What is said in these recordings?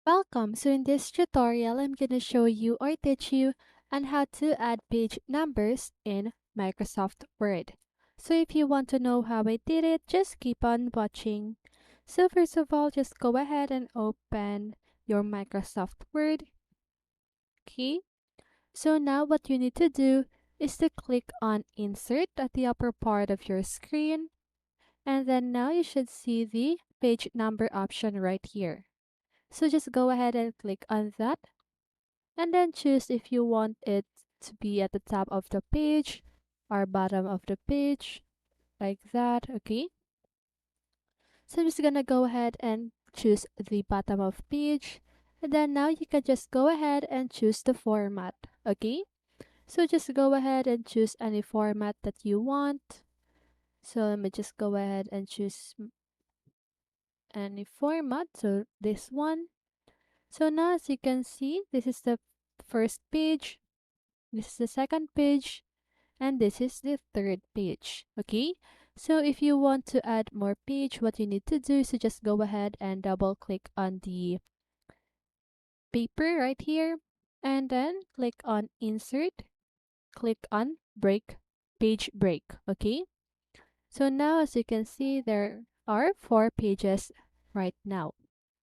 Welcome. So in this tutorial, I'm going to show you or teach you on how to add page numbers in Microsoft Word. So if you want to know how I did it, just keep on watching. So first of all, just go ahead and open your Microsoft Word. Okay. So now what you need to do is to click on Insert at the upper part of your screen. And then now you should see the page number option right here. So just go ahead and click on that and then choose if you want it to be at the top of the page or bottom of the page like that. Okay, so I'm just gonna go ahead and choose the bottom of page, and then now you can just go ahead and choose the format. Okay, so just go ahead and choose any format that you want. So let me just go ahead and choose any format, so this one. So now as you can see, this is the first page, this is the second page, and this is the third page. Okay, so if you want to add more page, what you need to do is to just go ahead and double click on the paper right here, and then click on Insert, click on Break, Page Break. Okay, so now as you can see, there are 4 pages right now.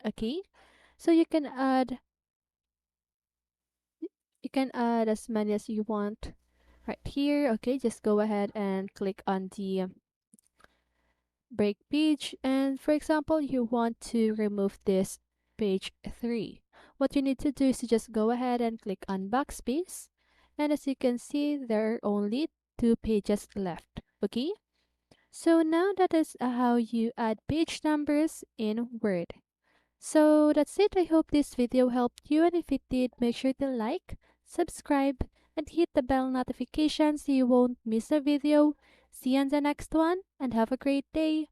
Okay, so you can add as many as you want right here. Okay, just go ahead and click on the break page, and for example you want to remove this page 3. What you need to do is to just go ahead and click on backspace, and as you can see there are only 2 pages left. Okay, so now that is how you add page numbers in Word. So that's it. I hope this video helped you, and if it did, make sure to like, subscribe, and hit the bell notification so you won't miss a video. See you on the next one, and have a great day.